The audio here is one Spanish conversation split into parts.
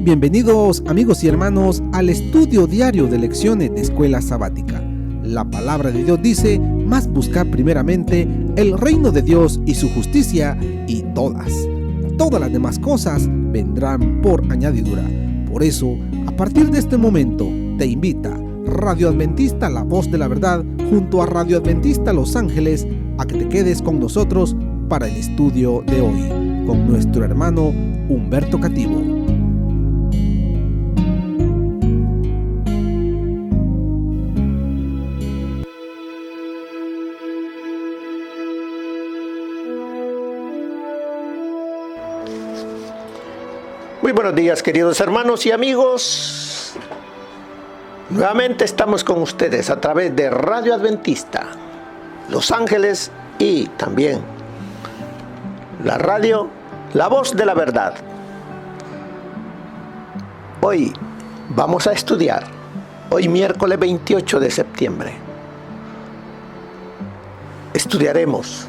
Muy bienvenidos amigos y hermanos al estudio diario de lecciones de Escuela Sabática. La palabra de Dios dice, mas buscar primeramente el reino de Dios y su justicia, y todas las demás cosas vendrán por añadidura. Por eso, a partir de este momento, te invita Radio Adventista La Voz de la Verdad junto a Radio Adventista Los Ángeles a que te quedes con nosotros para el estudio de hoy, con nuestro hermano Humberto Cativo. Muy buenos días, queridos hermanos y amigos. Nuevamente estamos con ustedes a través de Radio Adventista Los Ángeles y también la radio La Voz de la Verdad. Hoy vamos a estudiar, hoy miércoles 28 de septiembre, estudiaremos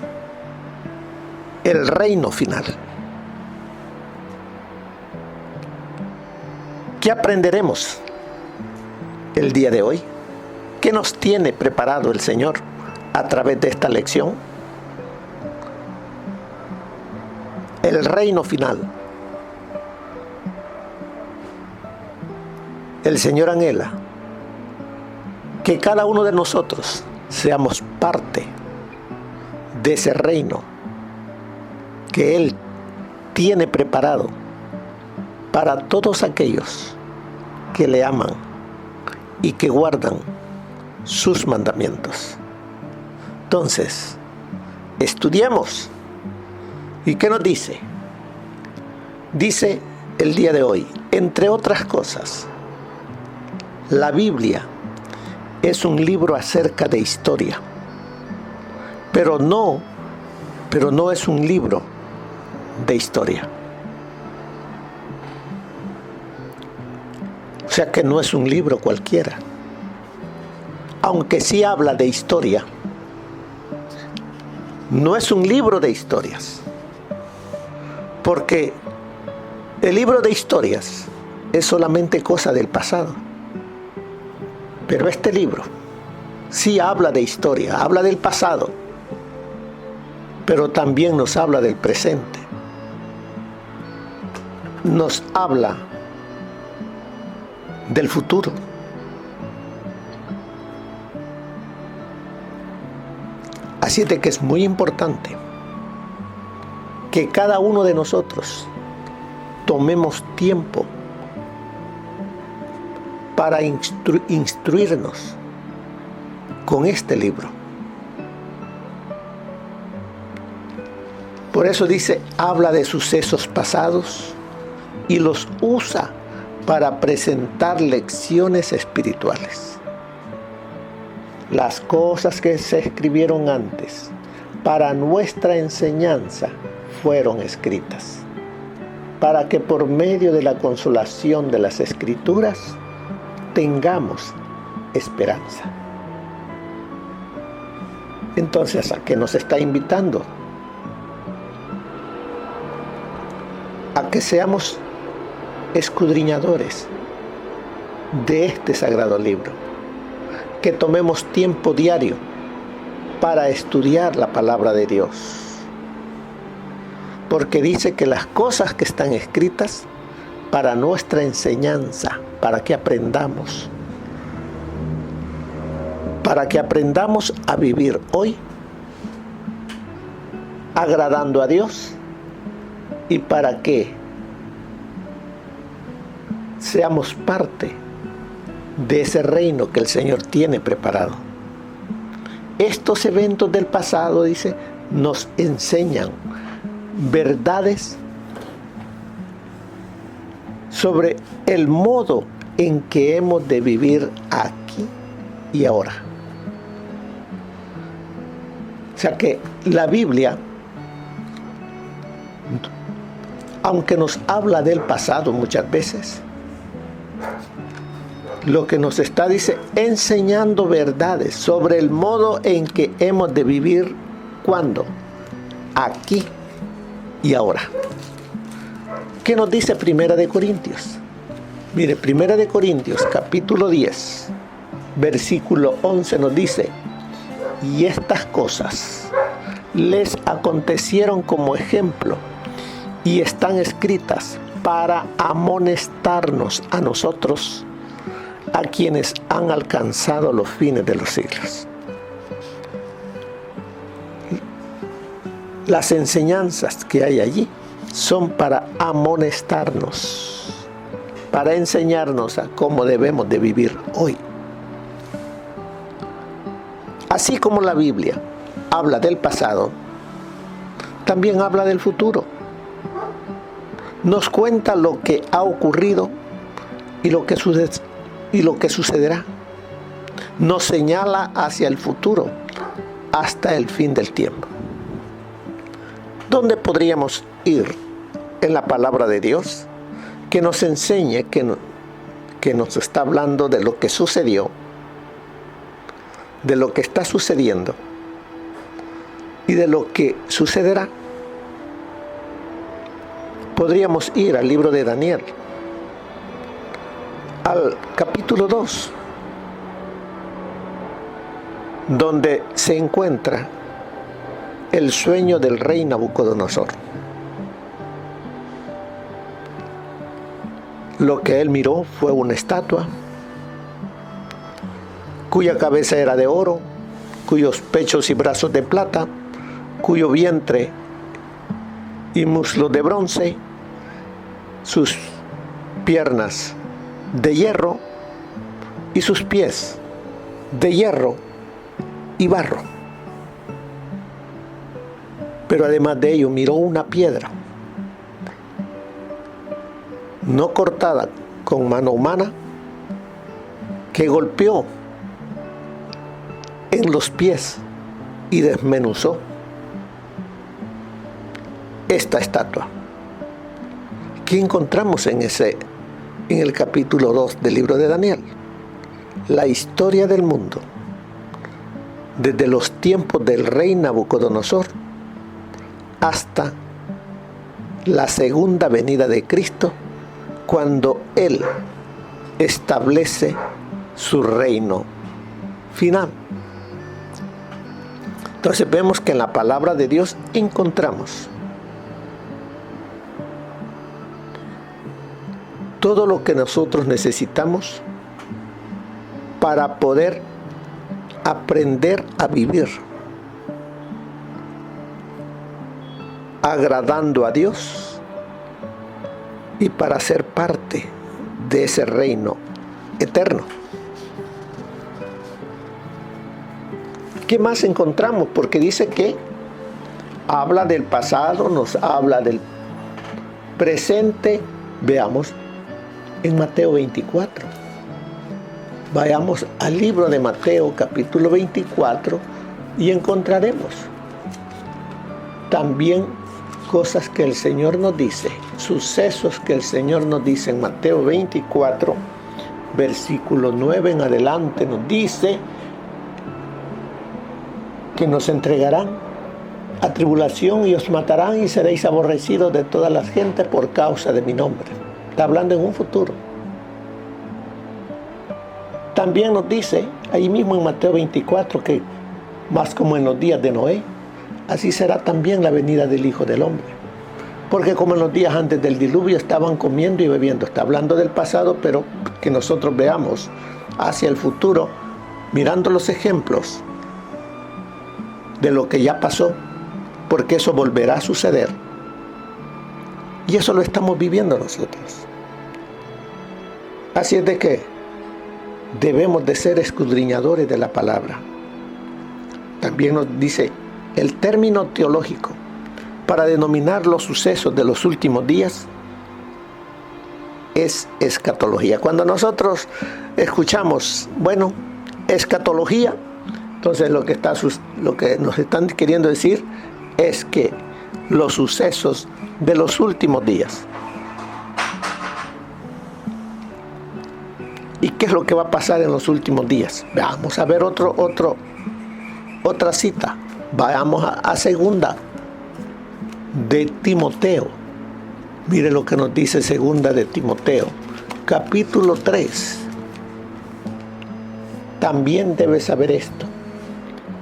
el reino final. ¿Qué aprenderemos el día de hoy? ¿Qué nos tiene preparado el Señor a través de esta lección? El reino final. El Señor anhela que cada uno de nosotros seamos parte de ese reino que Él tiene preparado para todos aquellos que le aman y que guardan sus mandamientos. Entonces, estudiemos. ¿Y qué nos dice? Dice el día de hoy, entre otras cosas, la Biblia es un libro acerca de historia, pero no es un libro de historia. O sea que no es un libro cualquiera. Aunque sí habla de historia, no es un libro de historias. Porque el libro de historias es solamente cosa del pasado. Pero este libro sí habla de historia, habla del pasado, pero también nos habla del presente. Nos habla del futuro. Así de que es muy importante que cada uno de nosotros tomemos tiempo para instruirnos con este libro. Por eso dice, habla de sucesos pasados y los usa para presentar lecciones espirituales. Las cosas que se escribieron antes para nuestra enseñanza fueron escritas, para que por medio de la consolación de las Escrituras tengamos esperanza. Entonces, ¿a qué nos está invitando? A que seamos escudriñadores de este sagrado libro, que tomemos tiempo diario para estudiar la palabra de Dios, porque dice que las cosas que están escritas para nuestra enseñanza, para que aprendamos a vivir hoy agradando a Dios y para que seamos parte de ese reino que el Señor tiene preparado. Estos eventos del pasado, dice, nos enseñan verdades sobre el modo en que hemos de vivir aquí y ahora. O sea que la Biblia, aunque nos habla del pasado muchas veces, lo que nos está, dice, enseñando verdades sobre el modo en que hemos de vivir, ¿cuándo? Aquí y ahora. ¿Qué nos dice Primera de Corintios? Mire, 1 de Corintios, capítulo 10, versículo 11 nos dice: y estas cosas les acontecieron como ejemplo y están escritas para amonestarnos a nosotros, a quienes han alcanzado los fines de los siglos. Las enseñanzas que hay allí son para amonestarnos, para enseñarnos a cómo debemos de vivir hoy. Así como la Biblia habla del pasado, también habla del futuro. Nos cuenta lo que ha ocurrido y lo que sucederá. Nos señala hacia el futuro, hasta el fin del tiempo. ¿Dónde podríamos ir en la palabra de Dios que nos enseñe, que nos está hablando de lo que sucedió, de lo que está sucediendo y de lo que sucederá? Podríamos ir al libro de Daniel, al capítulo 2, donde se encuentra el sueño del rey Nabucodonosor. Lo que él miró fue una estatua cuya cabeza era de oro, cuyos pechos y brazos de plata, cuyo vientre y muslos de bronce, sus piernas de hierro y sus pies de hierro y barro. Pero además de ello miró una piedra no cortada con mano humana que golpeó en los pies y desmenuzó esta estatua. ¿Qué encontramos en el capítulo 2 del libro de Daniel? La historia del mundo, desde los tiempos del rey Nabucodonosor hasta la segunda venida de Cristo, cuando Él establece su reino final. Entonces vemos que en la palabra de Dios encontramos todo lo que nosotros necesitamos para poder aprender a vivir agradando a Dios y para ser parte de ese reino eterno. ¿Qué más encontramos? Porque dice que habla del pasado, nos habla del presente. Veamos en Mateo 24. Vayamos al libro de Mateo, capítulo 24, y encontraremos también cosas que el Señor nos dice, sucesos que el Señor nos dice en Mateo 24, versículo 9 en adelante, nos dice que nos entregarán a tribulación y os matarán y seréis aborrecidos de todas las gentes por causa de mi nombre. Está hablando en un futuro. También nos dice, ahí mismo en Mateo 24, que más como en los días de Noé, así será también la venida del Hijo del Hombre. Porque como en los días antes del diluvio estaban comiendo y bebiendo. Está hablando del pasado, pero que nosotros veamos hacia el futuro, mirando los ejemplos de lo que ya pasó, porque eso volverá a suceder. Y eso lo estamos viviendo nosotros. Así es de que debemos de ser escudriñadores de la palabra. También nos dice el término teológico para denominar los sucesos de los últimos días es escatología. Cuando nosotros escuchamos, escatología, entonces lo que nos están queriendo decir es que los sucesos de los últimos días. ¿Y qué es lo que va a pasar en los últimos días? Vamos a ver otra cita. Vayamos a segunda de Timoteo. Mire lo que nos dice segunda de Timoteo, capítulo 3, también debes saber esto,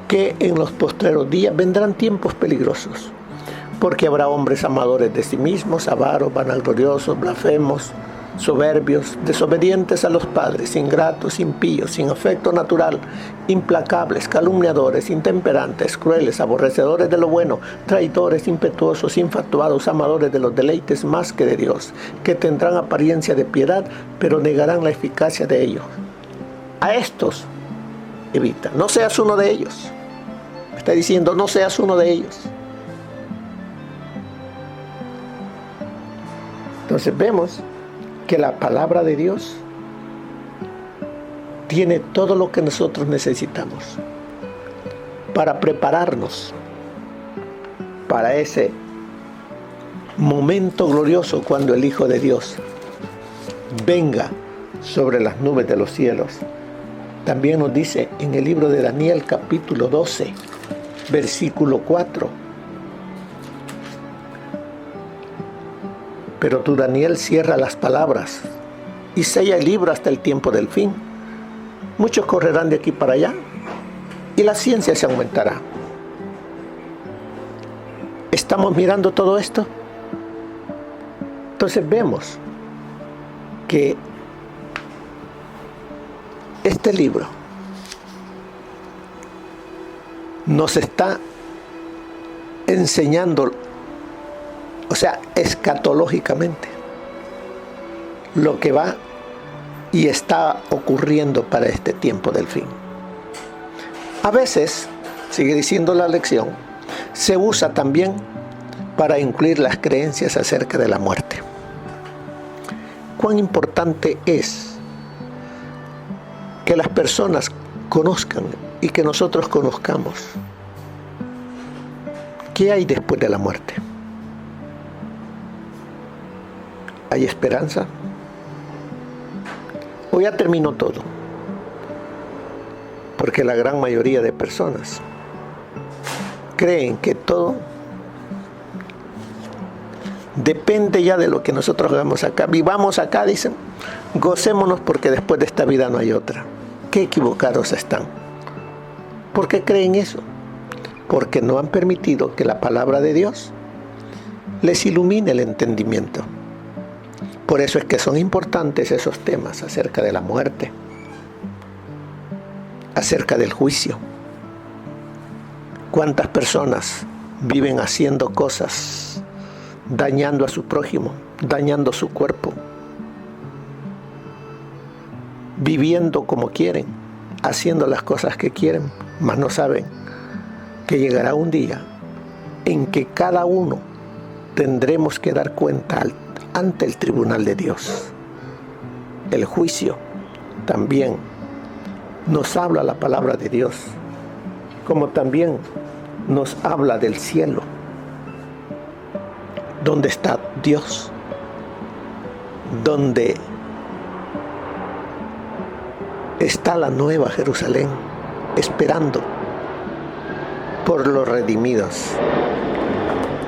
que en los postreros días vendrán tiempos peligrosos, porque habrá hombres amadores de sí mismos, avaros, vanagloriosos, blasfemos, soberbios, desobedientes a los padres, ingratos, impíos, sin afecto natural, implacables, calumniadores, intemperantes, crueles, aborrecedores de lo bueno, traidores, impetuosos, infatuados, amadores de los deleites más que de Dios, que tendrán apariencia de piedad, pero negarán la eficacia de ellos. A estos evita, no seas uno de ellos. Me está diciendo, no seas uno de ellos. Entonces vemos que la palabra de Dios tiene todo lo que nosotros necesitamos para prepararnos para ese momento glorioso cuando el Hijo de Dios venga sobre las nubes de los cielos. También nos dice en el libro de Daniel capítulo 12, versículo 4. Pero tú, Daniel, cierra las palabras y sella el libro hasta el tiempo del fin. Muchos correrán de aquí para allá y la ciencia se aumentará. ¿Estamos mirando todo esto? Entonces vemos que este libro nos está enseñando, o sea, escatológicamente, lo que va y está ocurriendo para este tiempo del fin. A veces, sigue diciendo la lección, se usa también para incluir las creencias acerca de la muerte. Cuán importante es que las personas conozcan y que nosotros conozcamos qué hay después de la muerte. ¿Hay esperanza? O ya terminó todo. Porque la gran mayoría de personas creen que todo depende ya de lo que nosotros hagamos acá. Vivamos acá, dicen, gocémonos porque después de esta vida no hay otra. Qué equivocados están. ¿Por qué creen eso? Porque no han permitido que la palabra de Dios les ilumine el entendimiento. Por eso es que son importantes esos temas acerca de la muerte, acerca del juicio. ¿Cuántas personas viven haciendo cosas, dañando a su prójimo, dañando su cuerpo, viviendo como quieren, haciendo las cosas que quieren, mas no saben que llegará un día en que cada uno tendremos que dar cuenta ante el tribunal de Dios? El juicio también nos habla la palabra de Dios, como también nos habla del cielo, donde está Dios, donde está la nueva Jerusalén, esperando por los redimidos.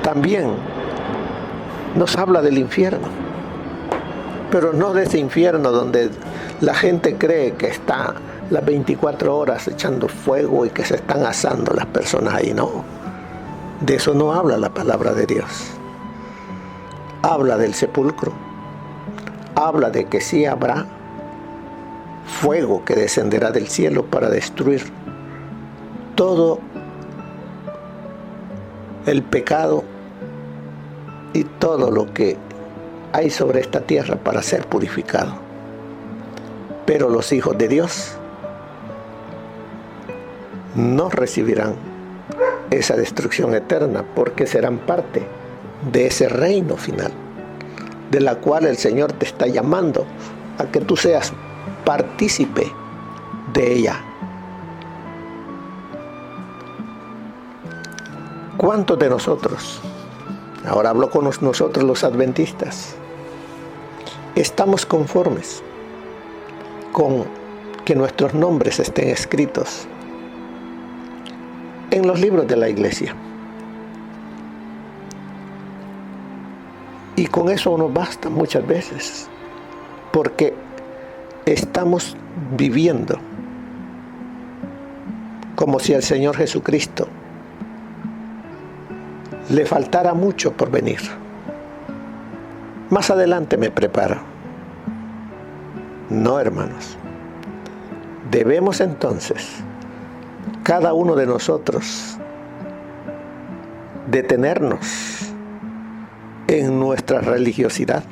También nos habla del infierno, pero no de ese infierno donde la gente cree que está las 24 horas echando fuego y que se están asando las personas ahí. No, de eso no habla la palabra de Dios. Habla del sepulcro, habla de que sí habrá fuego que descenderá del cielo para destruir todo el pecado y todo lo que hay sobre esta tierra para ser purificado. Pero los hijos de Dios no recibirán esa destrucción eterna, porque serán parte de ese reino final, de la cual el Señor te está llamando a que tú seas partícipe de ella. ¿Cuántos de nosotros, ahora hablo con nosotros los adventistas, estamos conformes con que nuestros nombres estén escritos en los libros de la iglesia? Y con eso nos basta muchas veces. porque estamos viviendo como si al Señor Jesucristo le faltara mucho por venir. Más adelante me preparo. No, hermanos. Debemos entonces, cada uno de nosotros, detenernos en nuestra religiosidad,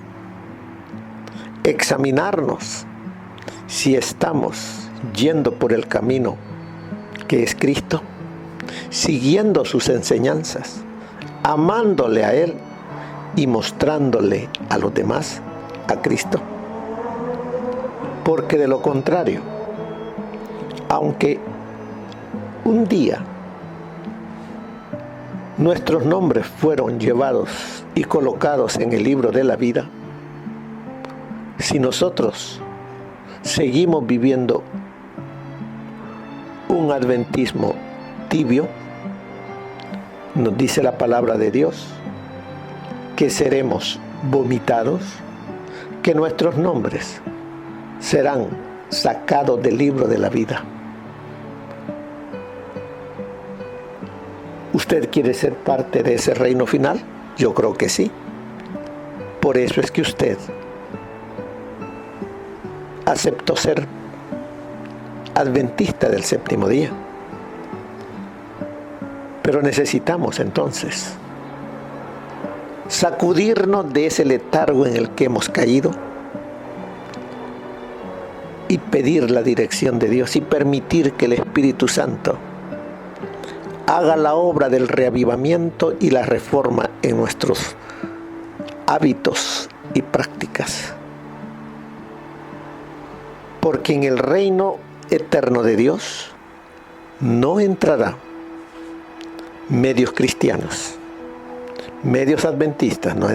examinarnos si estamos yendo por el camino que es Cristo, siguiendo sus enseñanzas, amándole a Él y mostrándole a los demás a Cristo. Porque de lo contrario, aunque un día nuestros nombres fueron llevados y colocados en el libro de la vida, si nosotros seguimos viviendo un adventismo tibio, nos dice la palabra de Dios que seremos vomitados, que nuestros nombres serán sacados del libro de la vida. ¿Usted quiere ser parte de ese reino final? Yo creo que sí. Por eso es que usted aceptó ser adventista del séptimo día. Pero necesitamos entonces sacudirnos de ese letargo en el que hemos caído y pedir la dirección de Dios y permitir que el Espíritu Santo haga la obra del reavivamiento y la reforma en nuestros hábitos y prácticas. Porque en el reino eterno de Dios no entrará medios cristianos, medios adventistas, no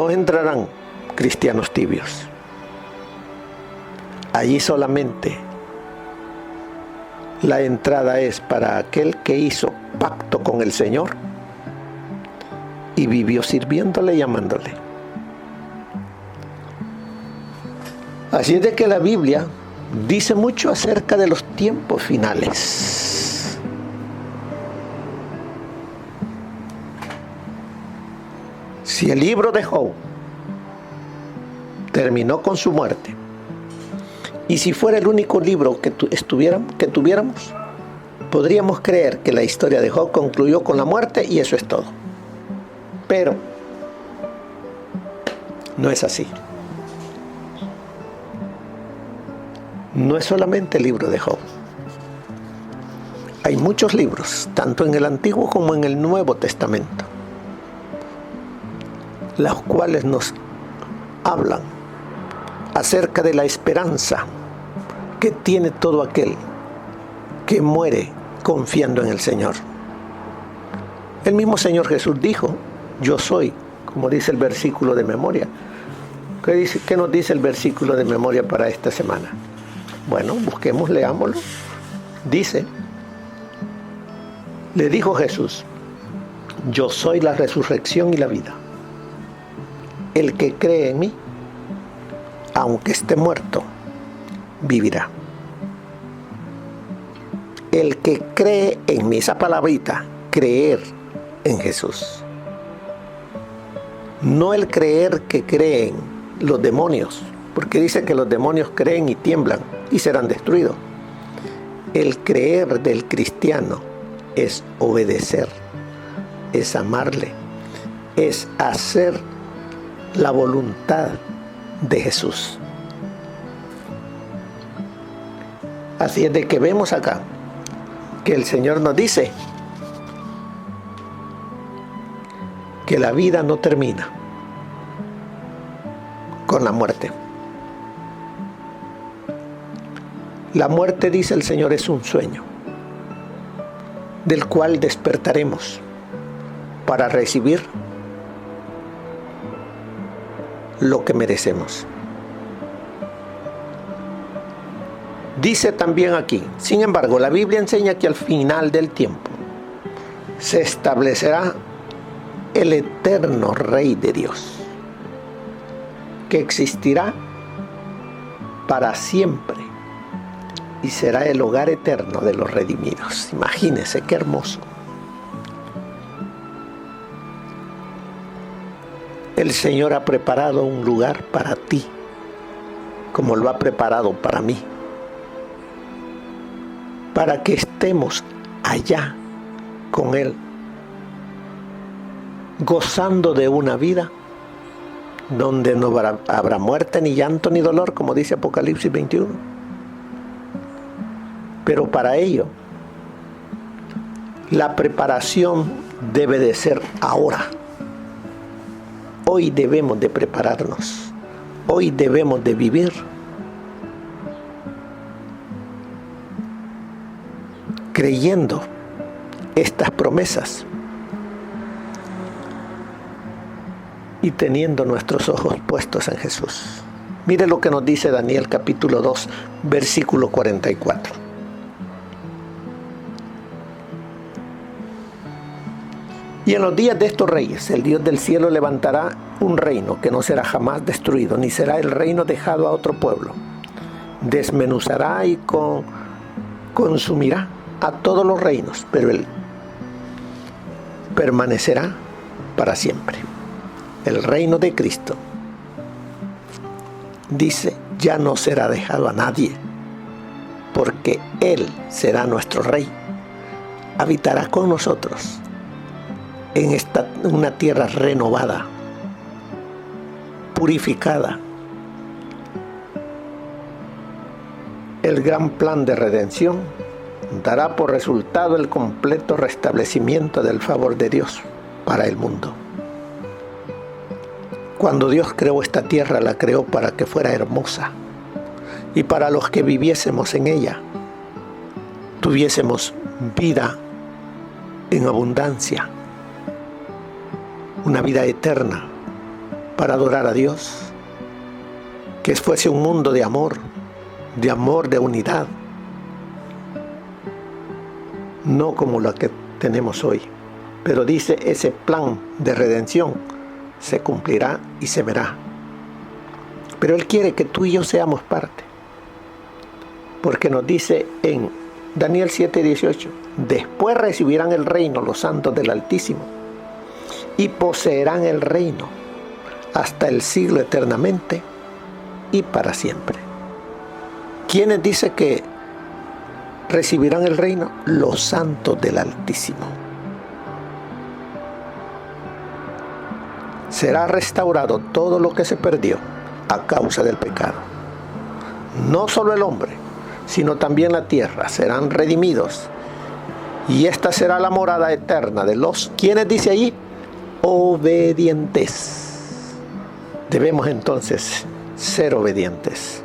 entrarán cristianos tibios. Allí solamente la entrada es para aquel que hizo pacto con el Señor y vivió sirviéndole y amándole. Así es de que la Biblia dice mucho acerca de los tiempos finales. Si el libro de Job terminó con su muerte, y si fuera el único libro que tuviéramos, podríamos creer que la historia de Job concluyó con la muerte y eso es todo. Pero no es así. No es solamente el libro de Job. Hay muchos libros, tanto en el Antiguo como en el Nuevo Testamento, los cuales nos hablan acerca de la esperanza que tiene todo aquel que muere confiando en el Señor. El mismo Señor Jesús dijo: yo soy, como dice el versículo de memoria. ¿Qué nos dice el versículo de memoria para esta semana? Bueno, busquemos, leámoslo. Dice, le dijo Jesús: yo soy la resurrección y la vida. El que cree en mí, aunque esté muerto, vivirá. El que cree en mí, esa palabrita, creer en Jesús. No el creer que creen los demonios, porque dice que los demonios creen y tiemblan y serán destruidos. El creer del cristiano es obedecer, es amarle, es hacer la voluntad de Jesús. Así es de que vemos acá que el Señor nos dice que la vida no termina con la muerte. La muerte, dice el Señor, es un sueño del cual despertaremos para recibir lo que merecemos. Dice también aquí, sin embargo, la Biblia enseña que al final del tiempo se establecerá el eterno Rey de Dios. que existirá para siempre y será el hogar eterno de los redimidos. Imagínense qué hermoso. El Señor ha preparado un lugar para ti, como lo ha preparado para mí, para que estemos allá con Él, gozando de una vida donde no habrá muerte, ni llanto, ni dolor, como dice Apocalipsis 21. Pero para ello, la preparación debe de ser ahora. Hoy debemos de prepararnos. Hoy debemos de vivir creyendo estas promesas y teniendo nuestros ojos puestos en Jesús. Mire lo que nos dice Daniel capítulo 2, versículo 44. Y en los días de estos reyes, el Dios del cielo levantará un reino que no será jamás destruido, ni será el reino dejado a otro pueblo. Desmenuzará y consumirá a todos los reinos, pero Él permanecerá para siempre. El reino de Cristo, dice, ya no será dejado a nadie, porque Él será nuestro Rey. Habitará con nosotros en una tierra renovada, purificada. El gran plan de redención dará por resultado el completo restablecimiento del favor de Dios para el mundo. Cuando Dios creó esta tierra, la creó para que fuera hermosa y para los que viviésemos en ella, tuviésemos vida en abundancia, una vida eterna para adorar a Dios, que fuese un mundo de amor, de unidad, no como la que tenemos hoy. Pero dice, ese plan de redención se cumplirá y se verá. Pero Él quiere que tú y yo seamos parte, porque nos dice en Daniel 7:18, después recibirán el reino los santos del Altísimo y poseerán el reino hasta el siglo eternamente y para siempre. ¿Quiénes dice que recibirán el reino? Los santos del Altísimo. Será restaurado todo lo que se perdió a causa del pecado. No solo el hombre, sino también la tierra serán redimidos. Y esta será la morada eterna de los, ¿quiénes dice allí? Obedientes. Debemos entonces ser obedientes.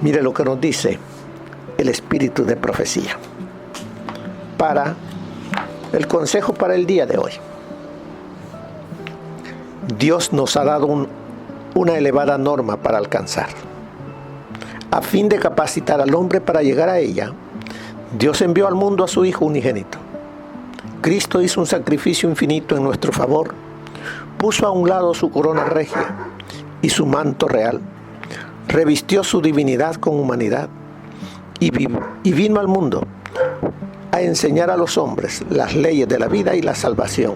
Mire lo que nos dice el espíritu de profecía para el consejo para el día de hoy. Dios nos ha dado una elevada norma para alcanzar. A fin de capacitar al hombre para llegar a ella, Dios envió al mundo a su Hijo unigénito. Cristo hizo un sacrificio infinito en nuestro favor, puso a un lado su corona regia y su manto real, revistió su divinidad con humanidad y vino al mundo a enseñar a los hombres las leyes de la vida y la salvación,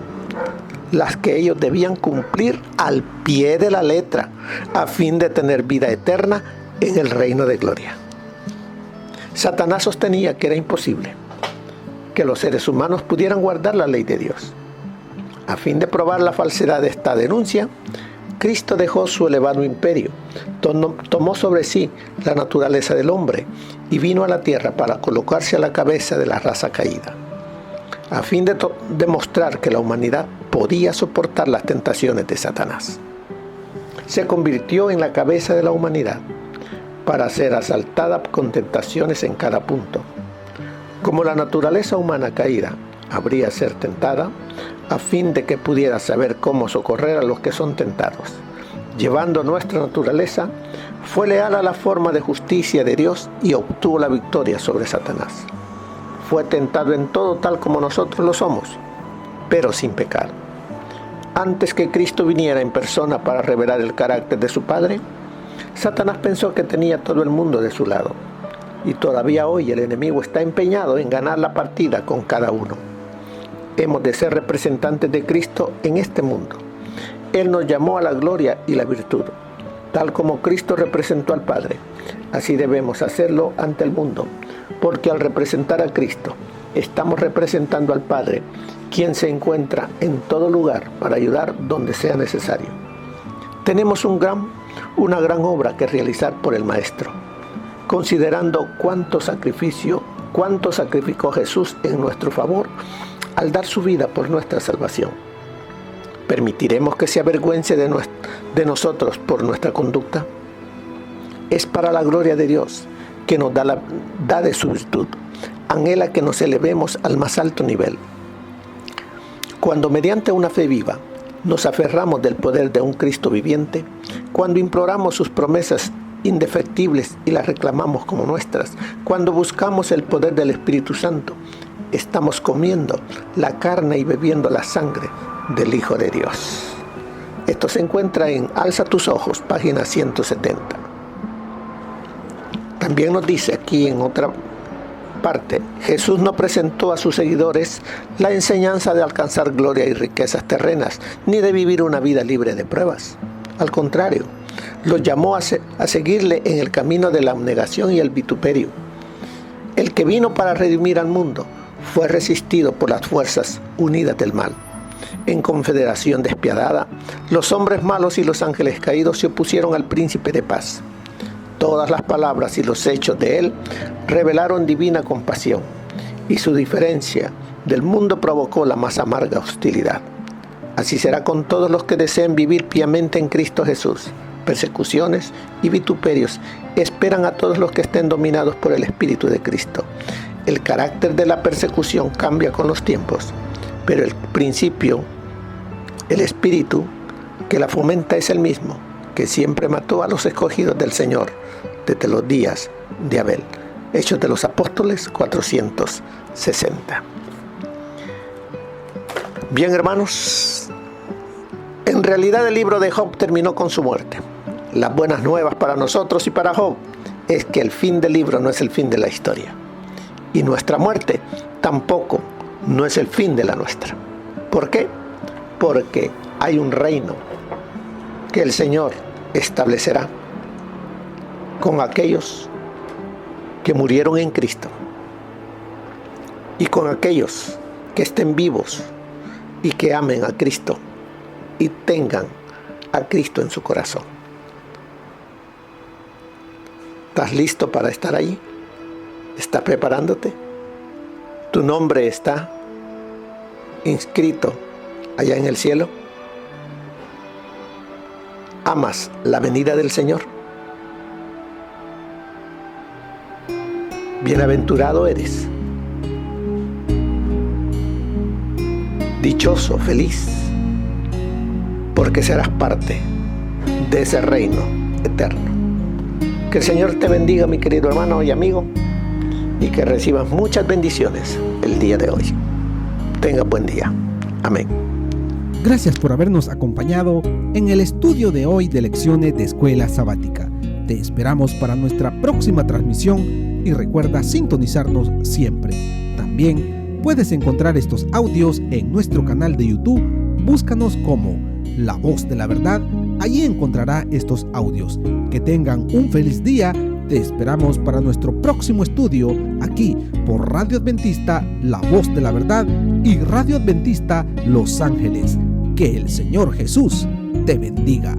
las que ellos debían cumplir al pie de la letra, a fin de tener vida eterna en el reino de gloria. Satanás sostenía que era imposible que los seres humanos pudieran guardar la ley de Dios. A fin de probar la falsedad de esta denuncia, Cristo dejó su elevado imperio, tomó sobre sí la naturaleza del hombre y vino a la tierra para colocarse a la cabeza de la raza caída, a fin de demostrar que la humanidad podía soportar las tentaciones de Satanás. Se convirtió en la cabeza de la humanidad para ser asaltada con tentaciones en cada punto. Como la naturaleza humana caída habría ser tentada, a fin de que pudiera saber cómo socorrer a los que son tentados. Llevando nuestra naturaleza, fue leal a la forma de justicia de Dios y obtuvo la victoria sobre Satanás. Fue tentado en todo tal como nosotros lo somos, pero sin pecado. antes que Cristo viniera en persona para revelar el carácter de su Padre, Satanás pensó que tenía todo el mundo de su lado. Y todavía hoy el enemigo está empeñado en ganar la partida con cada uno. Hemos de ser representantes de Cristo en este mundo. Él nos llamó a la gloria y la virtud. Tal como Cristo representó al Padre, así debemos hacerlo ante el mundo, porque al representar a Cristo, estamos representando al Padre, quien se encuentra en todo lugar para ayudar donde sea necesario. Tenemos una gran obra que realizar por el Maestro, considerando cuánto sacrificó Jesús en nuestro favor al dar su vida por nuestra salvación. ¿Permitiremos que se avergüence de nosotros por nuestra conducta? Es para la gloria de Dios que nos da de su virtud. Anhela que nos elevemos al más alto nivel. Cuando mediante una fe viva nos aferramos del poder de un Cristo viviente, cuando imploramos sus promesas indefectibles y las reclamamos como nuestras, cuando buscamos el poder del Espíritu Santo, estamos comiendo la carne y bebiendo la sangre del Hijo de Dios. Esto se encuentra en Alza tus ojos, página 170. También nos dice aquí en otra parte, Jesús no presentó a sus seguidores la enseñanza de alcanzar gloria y riquezas terrenas, ni de vivir una vida libre de pruebas. Al contrario, los llamó a seguirle en el camino de la abnegación y el vituperio. El que vino para redimir al mundo fue resistido por las fuerzas unidas del mal. En confederación despiadada, los hombres malos y los ángeles caídos se opusieron al príncipe de paz. Todas las palabras y los hechos de él revelaron divina compasión, y su diferencia del mundo provocó la más amarga hostilidad. Así será con todos los que deseen vivir piamente en Cristo Jesús. Persecuciones y vituperios esperan a todos los que estén dominados por el Espíritu de Cristo. El carácter de la persecución cambia con los tiempos, pero el principio, el espíritu que la fomenta es el mismo, que siempre mató a los escogidos del Señor desde los días de Abel. Hechos de los Apóstoles 460. Bien, hermanos, en realidad el libro de Job terminó con su muerte. Las buenas nuevas para nosotros y para Job es que el fin del libro no es el fin de la historia. Y nuestra muerte tampoco no es el fin de la nuestra. ¿Por qué? Porque hay un reino que el Señor establecerá con aquellos que murieron en Cristo y con aquellos que estén vivos y que amen a Cristo y tengan a Cristo en su corazón. ¿Estás listo para estar allí? ¿Estás preparándote? ¿Tu nombre está inscrito allá en el cielo? ¿Amas la venida del Señor? Bienaventurado eres, dichoso, feliz, porque serás parte de ese reino eterno. Que el Señor te bendiga, mi querido hermano y amigo, y que recibas muchas bendiciones el día de hoy. Tenga buen día. Amén. Gracias por habernos acompañado en el estudio de hoy de lecciones de Escuela Sabática. Te esperamos para nuestra próxima transmisión y recuerda sintonizarnos siempre. También puedes encontrar estos audios en nuestro canal de YouTube. Búscanos como La Voz de la Verdad. Allí encontrará estos audios. Que tengan un feliz día. Te esperamos para nuestro próximo estudio aquí por Radio Adventista, La Voz de la Verdad y Radio Adventista Los Ángeles. Que el Señor Jesús te bendiga.